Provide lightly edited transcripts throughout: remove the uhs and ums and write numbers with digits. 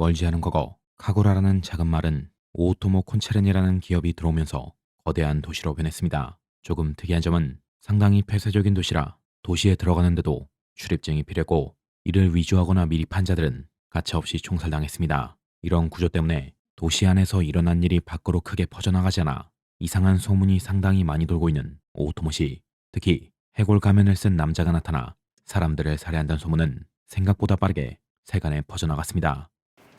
멀지 않은 과거 카구라라는 작은 마을은 오토모 콘체른이라는 기업이 들어오면서 거대한 도시로 변했습니다. 조금 특이한 점은 상당히 폐쇄적인 도시라 도시에 들어가는데도 출입증이 필요했고 이를 위조하거나 미립한 자들은 가차없이 총살당했습니다. 이런 구조 때문에 도시 안에서 일어난 일이 밖으로 크게 퍼져나가지 않아 이상한 소문이 상당히 많이 돌고 있는 오토모시, 특히 해골 가면을 쓴 남자가 나타나 사람들을 살해한다는 소문은 생각보다 빠르게 세간에 퍼져나갔습니다.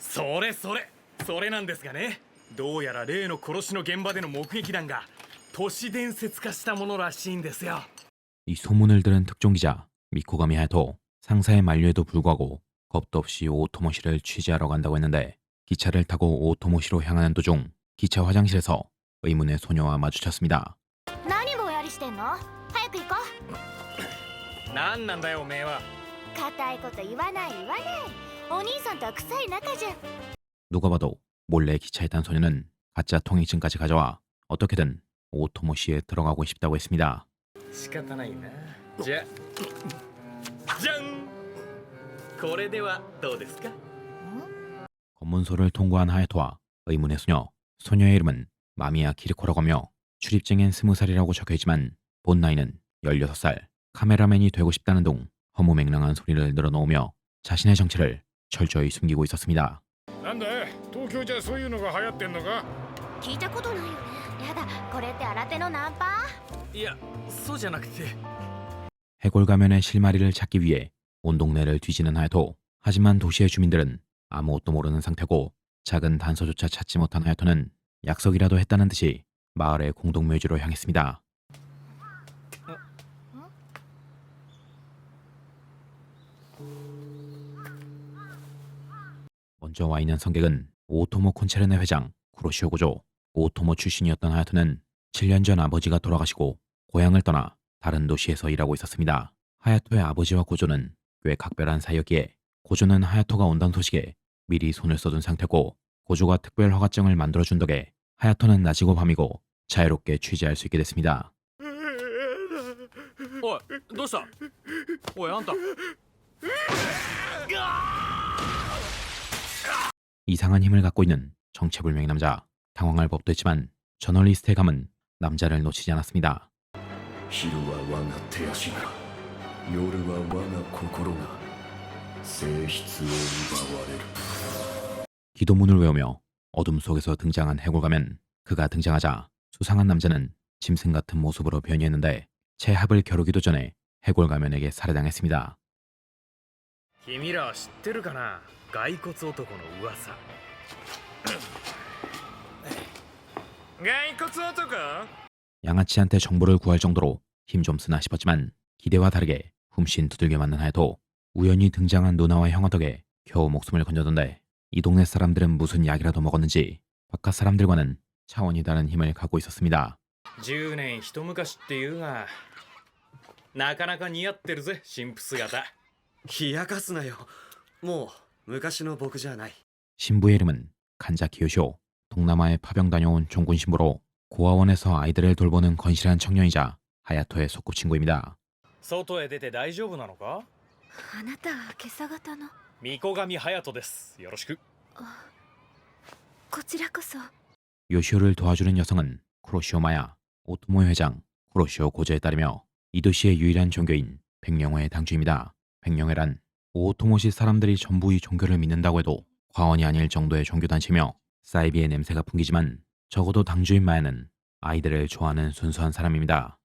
それなんですがね、どうやら例の殺しの現場での目撃談が都市伝説化したものらしいんですよ。 이 소문을 들은 특종기자 미코가미 하야토, 상사의 만류에도 불구하고 겁도 없이 오토모시를 취재하러 간다고 했는데 기차를 타고 오토모시로 향하는 도중 기차 화장실에서 의문의 소녀와 마주쳤습니다. 何もやりしてんの？早く行こう。なんなんだよおめえは。固いこと言わない。お兄さんとは臭い仲じゃ。 누가 봐도 몰래 기차에 탄 소녀는 가짜 통행증까지 가져와 어떻게든 오토모시에 들어가고 싶다고 했습니다. 仕方ないな。じゃん。これではどうですか？ 검문소를 통과한 하야토와 의문의 소녀의 이름은 마미야 키리코라고 하며 출입증엔 20살이라고 적혀있지만 본 나이는 16살, 카메라맨이 되고 싶다는 등 허무맹랑한 소리를 늘어놓으며 자신의 정체를 철저히 숨기고 있었습니다. なんだい、東京じゃそういうのが流行ってんのか？聞いたことないよね。やだ、これって新手のナンパ？いや、そうじゃなくて。 해골 가면의 실마리를 찾기 위해 온 동네를 뒤지는 하야토. 하지만 도시의 주민들은 아무것도 모르는 상태고 작은 단서조차 찾지 못한 하야토는 약속이라도 했다는 듯이 마을의 공동묘지로 향했습니다. 먼저 와 있는 성객은 오토모 콘체르네 회장 쿠로시오 고조. 오토모 출신이었던 하야토는 7년 전 아버지가 돌아가시고 고향을 떠나 다른 도시에서 일하고 있었습니다. 하야토의 아버지와 고조는 꽤 각별한 사이였기에 고조는 하야토가 온다는 소식에 미리 손을 써둔 상태고 고조가 특별 허가증을 만들어준 덕에 하야토는 낮이고 밤이고 자유롭게 취재할 수 있게 됐습니다. おい、どうした？おい、あんた。 이상한 힘을 갖고 있는 정체불명의 남자. 당황할 법도 했지만 저널리스트의 감은 남자를 놓치지 않았습니다. 昼は我が手足が夜は我が心が性質を奪われる 기도문을 외우며 어둠 속에서 등장한 해골가면. 그가 등장하자 수상한 남자는 짐승 같은 모습으로 변이했는데 채 합을 겨루기도 전에 해골가면에게 살해당했습니다. 君らは知ってるかな？骸骨男の噂。骸骨男？ 양아치한테 정보를 구할 정도로 힘 좀 쓰나 싶었지만 기대와 다르게 훔신 두들겨 맞는 하야토. 우연히 등장한 누나와 형아 덕에 겨우 목숨을 건졌던데 이 동네 사람들은 무슨 약이라도 먹었는지 바깥 사람들과는 차원이 다른 힘을 갖고 있었습니다. 10年一昔っていうが、なかなか似合ってるぜ、神父姿。冷やかすなよ。もう昔の僕じゃない。 신부의 이름은 간자 키요시오. 동남아에 파병 다녀온 종군 신부로 고아원에서 아이들을 돌보는 건실한 청년이자 하야토의 소꿉친구입니다. 外へ出て大丈夫なのか？あなたは今朝方の。御子神隼人です。よろしく。こちらこそ。 요시오를 도와주는 여성은 쿠로시오 마야, 오토모 회장 쿠로시오 고조에 따르며 이 도시의 유일한 종교인 백령회의 당주입니다. 백령회란 오토모시 사람들이 전부 이 종교를 믿는다고 해도 과언이 아닐 정도의 종교단체며 사이비의 냄새가 풍기지만 적어도 당주인 마야는 아이들을 좋아하는 순수한 사람입니다.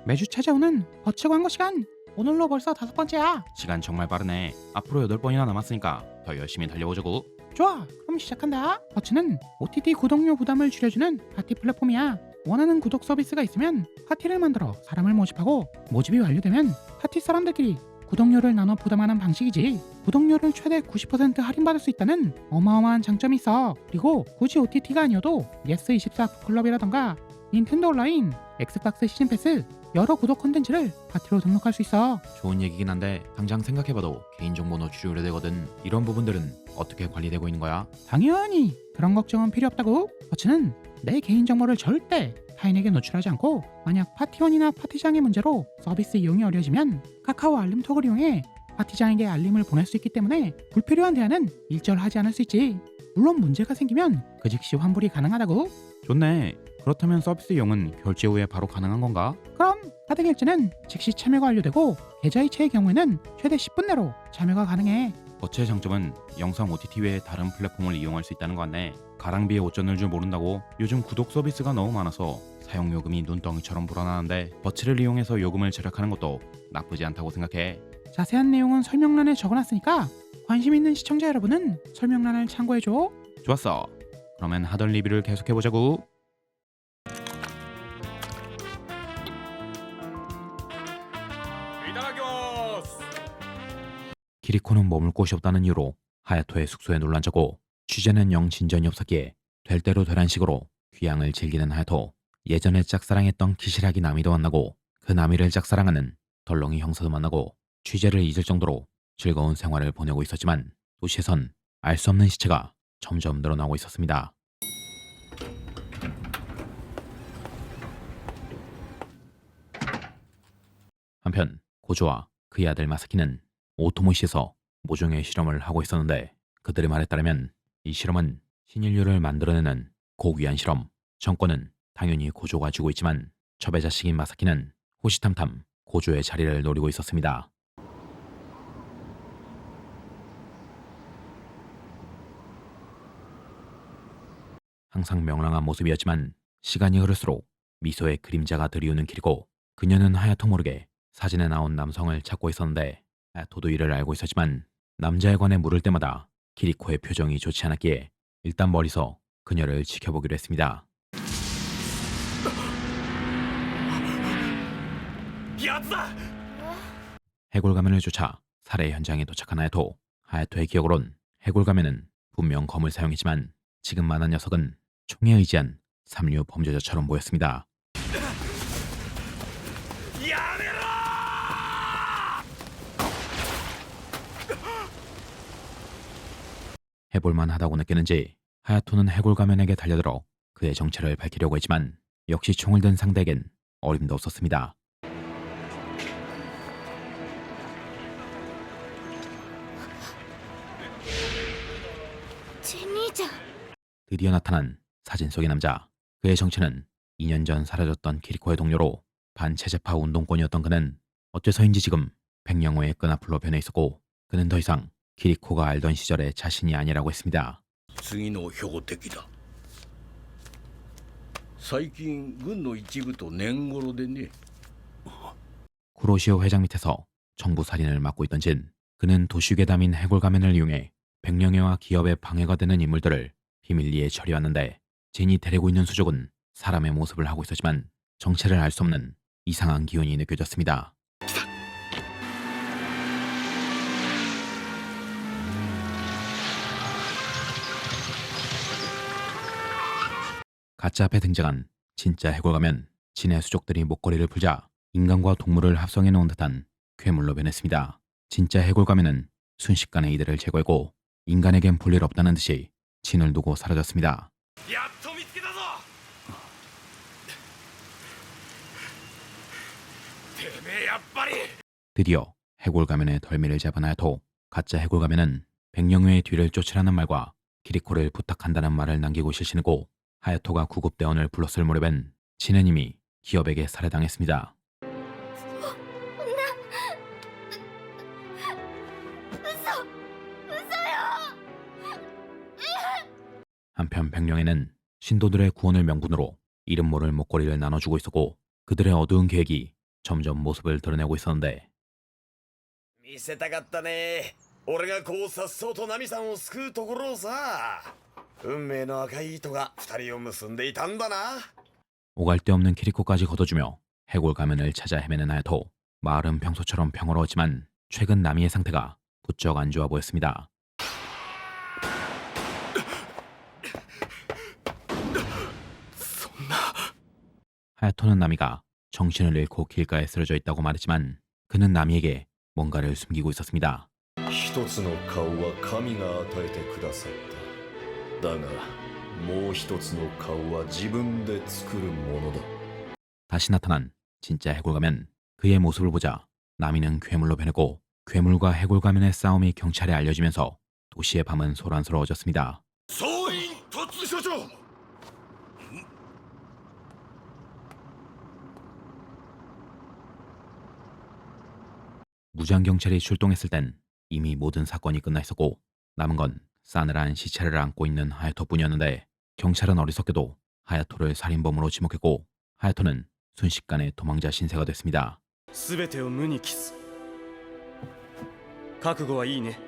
매주 찾아오는 버츠 광고 시간. 오늘로 벌써 5번째야. 시간 정말 빠르네. 앞으로 8번이나 남았으니까 더 열심히 달려보자고. 좋아, 그럼 시작한다. 버츠는 OTT 구독료 부담을 줄여주는 파티 플랫폼이야. 원하는 구독 서비스가 있으면 파티를 만들어 사람을 모집하고 모집이 완료되면 파티 사람들끼리 구독료를 나눠 부담하는 방식이지. 구독료를 최대 90% 할인받을 수 있다는 어마어마한 장점이 있어. 그리고 굳이 OTT가 아니어도 예스24 클럽이라던가 닌텐도 온라인, 엑스박스 시즌 패스 여러 구독 콘텐츠를 파티로 등록할 수 있어. 좋은 얘기긴 한데 당장 생각해봐도 개인정보 노출이 우려되거든. 이런 부분들은 어떻게 관리되고 있는 거야? 당연히 그런 걱정은 필요 없다고. 버츠는 내 개인정보를 절대 타인에게 노출하지 않고 만약 파티원이나 파티장의 문제로 서비스 이용이 어려워지면 카카오 알림톡을 이용해 파티장에게 알림을 보낼 수 있기 때문에 불필요한 대화는 일절하지 않을 수 있지. 물론 문제가 생기면 그 즉시 환불이 가능하다고. 좋네. 그렇다면 서비스 이용은 결제 후에 바로 가능한 건가? 그럼 카드 결제는 즉시 참여가 완료되고 계좌 이체의 경우에는 최대 10분 내로 참여가 가능해. 버츠의 장점은 영상 OTT 외에 다른 플랫폼을 이용할 수 있다는 거 같네. 가랑비에 옷 젖는 줄 모른다고 요즘 구독 서비스가 너무 많아서 사용 요금이 눈덩이처럼 불어나는데 버츠를 이용해서 요금을 절약하는 것도 나쁘지 않다고 생각해. 자세한 내용은 설명란에 적어놨으니까 관심 있는 시청자 여러분은 설명란을 참고해줘. 좋았어. 그러면 하던 리뷰를 계속해보자고. 키리코는 머물 곳이 없다는 이유로 하야토의 숙소에 놀란다고. 취재는 영 진전이 없었기에 될 대로 되란 식으로 귀향을 즐기는 하야토. 예전에 짝사랑했던 키시라기 나미도 만나고 그 나미를 짝사랑하는 덜렁이 형사도 만나고 취재를 잊을 정도로 즐거운 생활을 보내고 있었지만 도시에선 알 수 없는 시체가 점점 늘어나고 있었습니다. 한편 고조와 그의 아들 마사키는 오토모시에서 모종의 실험을 하고 있었는데 그들의 말에 따르면 이 실험은 신인류를 만들어내는 고귀한 실험. 정권은 당연히 고조가 쥐고 있지만 첩의 자식인 마사키는 호시탐탐 고조의 자리를 노리고 있었습니다. 항상 명랑한 모습이었지만 시간이 흐를수록 미소의 그림자가 드리우는 길이고 그녀는 하야토 모르게 사진에 나온 남성을 찾고 있었는데 하야토도 이를 알고 있었지만 남자에 관해 물을 때마다 키리코의 표정이 좋지 않았기에 일단 멀리서 그녀를 지켜보기로 했습니다. 해골 가면을 쫓아 살해 현장에 도착한 하야토. 하야토의 기억으론 해골 가면은 분명 검을 사용했지만 지금 만난 녀석은 총에 의지한 삼류 범죄자처럼 보였습니다. 해볼만 하다고 느끼는지 하야토는 해골 가면에게 달려들어 그의 정체를 밝히려고 했지만 역시 총을 든 상대에겐 어림도 없었습니다. 진이장. 드디어 나타난 사진 속의 남자. 그의 정체는 2년 전 사라졌던 키리코의 동료로 반체제파 운동권이었던 그는 어째서인지 지금 백령호의 끈앞으로 변해 있었고 그는 더 이상 키리코가 알던 시절의 자신이 아니라고 했습니다. 次の標的だ。最近軍の一部と年頃でね。 쿠로시오 회장 밑에서 정부 살인을 맡고 있던 진. 그는 도식에 담인 해골 가면을 이용해 백령회와 기업에 방해가 되는 인물들을 비밀리에 처리했는데 진이 데리고 있는 수족은 사람의 모습을 하고 있었지만 정체를 알 수 없는 이상한 기운이 느껴졌습니다. 가짜 앞에 등장한 진짜 해골 가면 진의 수족들이 목걸이를 풀자 인간과 동물을 합성해 놓은 듯한 괴물로 변했습니다. 진짜 해골 가면은 순식간에 이들을 제거했고 인간에겐 볼일 없다는 듯이 진을 두고 사라졌습니다. 드디어 해골 가면의 덜미를 잡은 하야토. 가짜 해골 가면은 백령회의 뒤를 쫓으라는 말과 키리코를 부탁한다는 말을 남기고 실신하고 하야토가 구급대원을 불렀을 무렵엔 진은 이미 기업에게 살해당했습니다. 한편 백령회는 신도들의 구원을 명분으로 이름 모를 목걸이를 나눠주고 있었고 그들의 어두운 계획이 점점 모습을 드러내고 있었는데 見せたかったね。俺がこうさっそうとナミさんを救うところをさ。運命の赤い糸が二人を結んでいたんだな。 오갈 데 없는 키리코까지 걷어주며 해골 가면을 찾아 헤매는 하야토. 마을은 평소처럼 평화로웠지만 최근 나미의 상태가 부쩍 안 좋아 보였습니다. 하야토는 나미가 정신을 잃고 길가에 쓰러져 있다고 말했지만 그는 나미에게 뭔가를 숨기고 있었습니다. 一つの顔は神が与えてくださっただがもう一つの顔は自分で作るものだ 다시 나타난 진짜 해골 가면 그의 모습을 보자 나미는 괴물로 변했고 괴물과 해골 가면의 싸움이 경찰에 알려지면서 도시의 밤은 소란스러워졌습니다. 総員突所長 무장 경찰이 출동했을 땐 이미 모든 사건이 끝나 있었고 남은 건 싸늘한 시체를 안고 있는 하야토뿐이었는데 경찰은 어리석게도 하야토를 살인범으로 지목했고 하야토는 순식간에 도망자 신세가 됐습니다. 全てを無に帰す覚悟はいいね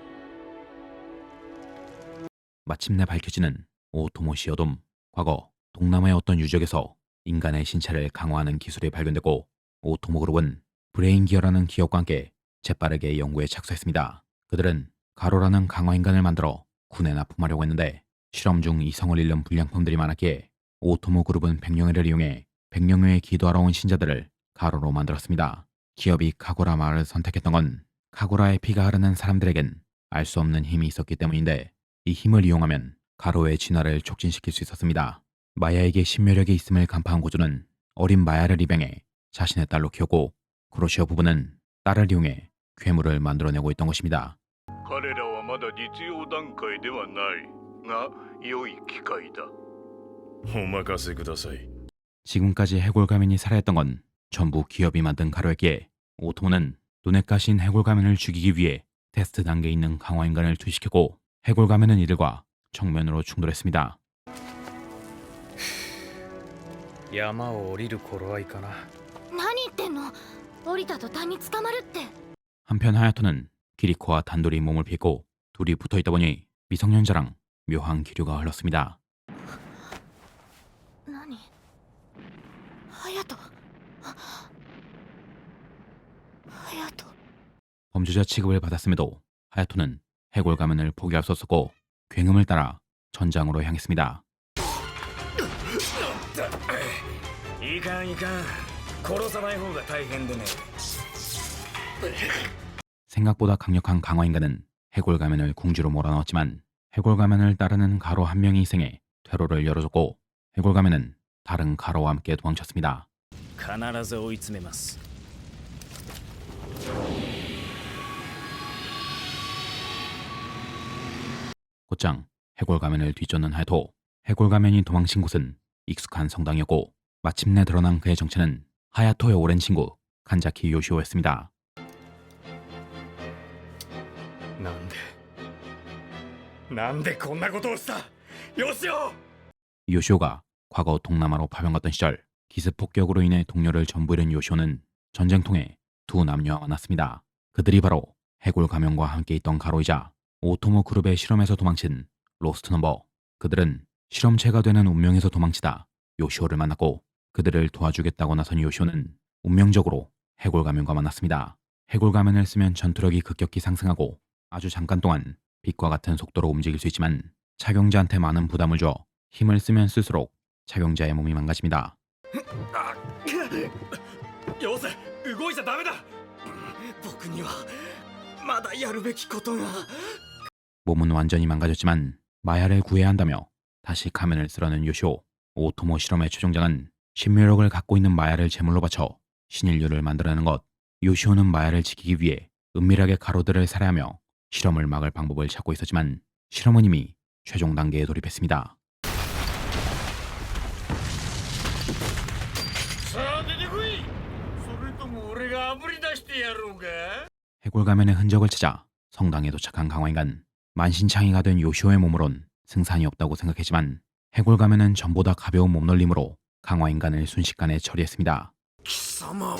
마침내 밝혀지는 오토모시 여돔. 과거 동남아의 어떤 유적에서 인간의 신체를 강화하는 기술이 발견되고 오토모 그룹은 브레인 기어라는 기업과 함께 재빠르게 연구에 착수했습니다. 그들은 가로라는 강화 인간을 만들어 군에 납품하려고 했는데 실험 중 이성을 잃는 불량품들이 많았기에 오토모 그룹은 백령회를 이용해 백령회에 기도하러 온 신자들을 가로로 만들었습니다. 기업이 카고라 마을을 선택했던 건 카고라의 피가 흐르는 사람들에겐 알 수 없는 힘이 있었기 때문인데 이 힘을 이용하면 가로의 진화를 촉진시킬 수 있었습니다. 마야에게 신묘력이 있음을 간파한 고조는 어린 마야를 입양해 자신의 딸로 키웠고 쿠로시오 부부는 딸을 이용해 괴물을 만들어내고 있던 것입니다. 彼らはまだ実用段階ではないが良い機会だお任せください 지금까지 해골 가면이 살아있던 건 전부 기업이 만든 가로였기에 오토모는 눈에 까신 해골 가면을 죽이기 위해 테스트 단계에 있는 강화 인간을 투입시켰고 해골 가면은 이들과 정면으로 충돌했습니다. 山を降りる頃合いかな。何言ってんの？降りた途端に捕まるって。 한편 하야토는 기리코와 단둘이 몸을 피했고 둘이 붙어있다 보니 미성년자랑 묘한 기류가 흘렀습니다. 何？隼人。隼人。 범죄자 취급을 받았음에도 하야토는 해골 가면을 포기할 수 없었고 굉음을 따라 전장으로 향했습니다. いかんいかん殺さない方が大変でね 생각보다 강력한 강화 인간은 해골 가면을 궁지로 몰아넣었지만 해골 가면을 따르는 가로 한 명이 희생해 퇴로를 열어줬고 해골 가면은 다른 가로와 함께 도망쳤습니다. 必ず追い詰めます 곧장 해골 가면을 뒤쫓는 하야토. 해골 가면이 도망친 곳은 익숙한 성당이었고 마침내 드러난 그의 정체는 하야토의 오랜 친구 간자키 요시오였습니다. なんでこんなことをしたよしお 요시오가 과거 동남아로 파병 갔던 시절 기습 폭격으로 인해 동료를 전부 잃은 요시오는 전쟁통에 두 남녀와 만났습니다. 그들이 바로 해골 가면과 함께 있던 가로이자 오토모 그룹의 실험에서 도망친 로스트 넘버. 그들은 실험체가 되는 운명에서 도망치다 요시오를 만났고 그들을 도와주겠다고 나선 요시오는 운명적으로 해골 가면과 만났습니다. 해골 가면을 쓰면 전투력이 급격히 상승하고 아주 잠깐 동안 빛과 같은 속도로 움직일 수 있지만 착용자한테 많은 부담을 줘 힘을 쓰면 쓸수록 착용자의 몸이 망가집니다. よせ動いちゃダメだ僕にはまだやるべきことが 몸은 완전히 망가졌지만 마야를 구해야 한다며 다시 가면을 쓰려는 요시오. 오토모 실험의 최종장은 신묘력을 갖고 있는 마야를 제물로 바쳐 신인류를 만들어내는 것. 요시오는 마야를 지키기 위해 은밀하게 가로들을 살해하며 실험을 막을 방법을 찾고 있었지만 실험은 이미 최종 단계에 돌입했습니다. さあ出てこいそれとも俺があぶり出してやろうか 해골 가면의 흔적을 찾아 성당에 도착한 강화인간. 만신창이가 된 요시오의 몸으론 승산이 없다고 생각했지만 해골 가면은 전보다 가벼운 몸놀림으로 강화인간을 순식간에 처리했습니다. 貴様は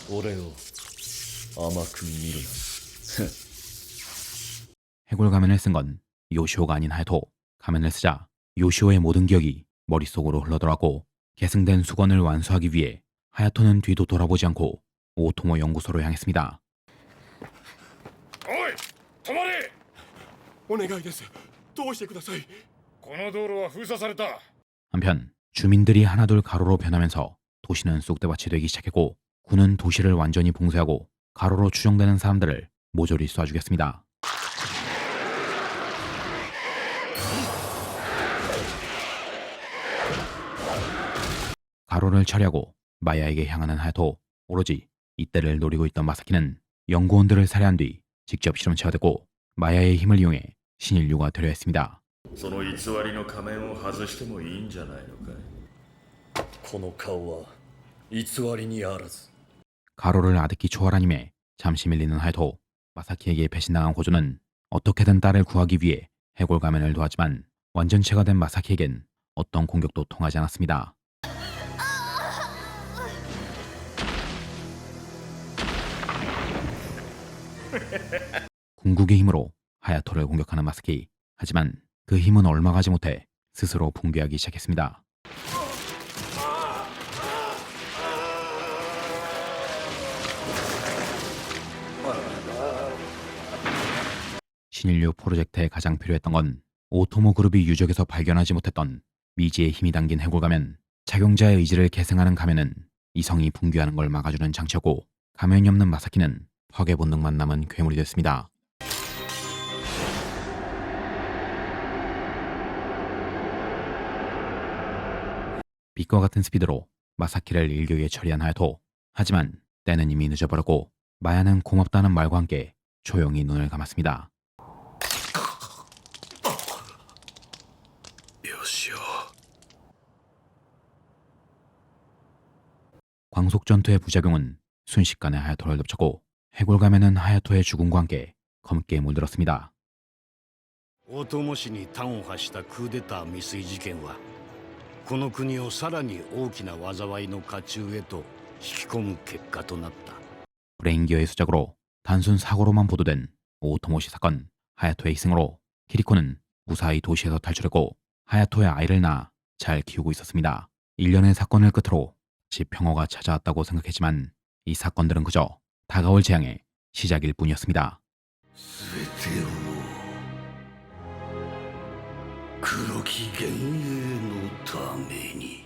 俺を甘く見る 해골 가면을 쓴 건 요시오가 아닌 하야토. 가면을 쓰자 요시오의 모든 기억이 머릿속으로 흘러들어왔고 계승된 수건을 완수하기 위해 하야토는 뒤도 돌아보지 않고 오토모 연구소로 향했습니다. おい止まれお願いですどうしてくださいこの道路は封鎖された 한편 주민들이 하나둘 가로로 변하면서 도시는 쑥대밭이 되기 시작했고 군은 도시를 완전히 봉쇄하고 가로로 추정되는 사람들을 모조리 쏴주겠습니다. 가로를 처리하고 마야에게 향하는 하야토. 오로지 이때를 노리고 있던 마사키는 연구원들을 살해한 뒤 직접 실험체가 됐고 마야의 힘을 이용해 신인류가 되려 했습니다. その偽りの仮面を外してもいいんじゃないのかい。この顔は偽りにあらず。 가로를 아득히 초월한 힘에 잠시 밀리는 하야토. 마사키에게 배신당한 고조는 어떻게든 딸을 구하기 위해 해골 가면을 도왔지만 완전체가 된 마사키에겐 어떤 공격도 통하지 않았습니다. 궁극의 힘으로 하야토를 공격하는 마사키. 하지만 그 힘은 얼마 가지 못해 스스로 붕괴하기 시작했습니다. 신인류 프로젝트에 가장 필요했던 건 오토모 그룹이 유적에서 발견하지 못했던 미지의 힘이 담긴 해골 가면. 작용자의 의지를 계승하는 가면은 이성이 붕괴하는 걸 막아주는 장치였고 가면이 없는 마사키는 파괴 본능만 남은 괴물이 됐습니다. 빛과 같은 스피드로 마사키를 일교에 처리한 하야토. 하지만 때는 이미 늦어버렸고 마야는 고맙다는 말과 함께 조용히 눈을 감았습니다. よしよ。 광속 전투의 부작용은 순식간에 하야토를 덮쳤고 해골 가면은 하야토의 죽음과 함께 검게 물들었습니다. 大友氏に端を発したクーデター未遂事件はこの国をさらに大きな災いの渦中へと引き込む結果となった。 브레인기어의 수작으로 단순 사고로만 보도된 오토모시 사건. 하야토의 희생으로 키리코는 무사히 도시에서 탈출했고 하야토의 아이를 낳아 잘 키우고 있었습니다. 1년의 사건을 끝으로 다시 평화가 찾아왔다고 생각했지만 이 사건들은 그저 다가올 재앙의 시작일 뿐이었습니다. 全てを黒き幻影のために。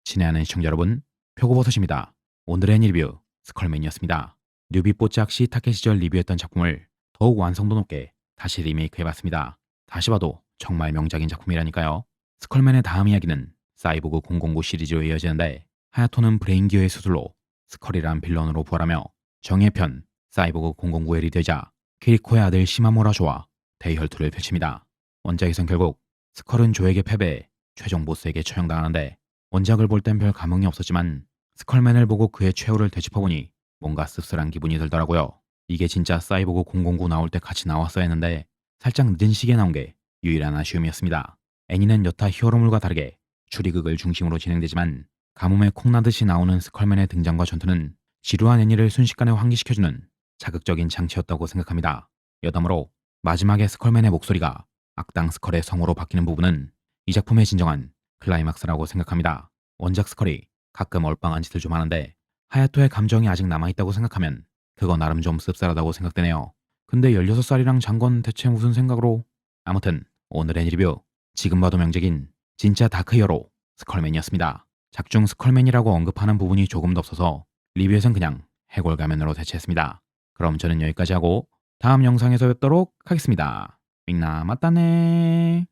친애하는 시청자 여러분, 표고버섯입니다. 오늘의 리뷰 스컬맨이었습니다. 뉴비 뽀짝 시타케 시절 리뷰했던 작품을 더욱 완성도 높게 다시 리메이크해봤습니다. 다시 봐도 정말 명작인 작품이라니까요. 스컬맨의 다음 이야기는 사이보그 009 시리즈로 이어지는데 하야토는 브레인기어의 수술로 스컬이란 빌런으로 부활하며 정의의 편 사이보그 009의 리더이자 키리코의 아들 시마모라조와 대혈투를 펼칩니다. 원작에선 결국 스컬은 조에게 패배해 최종 보스에게 처형당하는데 원작을 볼 땐 별 감흥이 없었지만 스컬맨을 보고 그의 최후를 되짚어보니 뭔가 씁쓸한 기분이 들더라고요. 이게 진짜 사이보그 009 나올 때 같이 나왔어야 했는데 살짝 늦은 시기에 나온 게 유일한 아쉬움이었습니다. 애니는 여타 히어로물과 다르게 추리극을 중심으로 진행되지만 가뭄에 콩나듯이 나오는 스컬맨의 등장과 전투는 지루한 애니를 순식간에 환기시켜주는 자극적인 장치였다고 생각합니다. 여담으로 마지막에 스컬맨의 목소리가 악당 스컬의 성우로 바뀌는 부분은 이 작품의 진정한 클라이막스라고 생각합니다. 원작 스컬이 가끔 얼빵한 짓을 좀 하는데 하야토의 감정이 아직 남아있다고 생각하면 그거 나름 좀 씁쓸하다고 생각되네요. 근데 16살이랑 잔건 대체 무슨 생각으로. 아무튼 오늘의 리뷰 지금 봐도 명작인 진짜 다크 히어로 스컬맨이었습니다. 작중 스컬맨이라고 언급하는 부분이 조금 더 없어서 리뷰에선 그냥 해골 가면으로 대체했습니다. 그럼 저는 여기까지 하고 다음 영상에서 뵙도록 하겠습니다. 밍나 맞다네.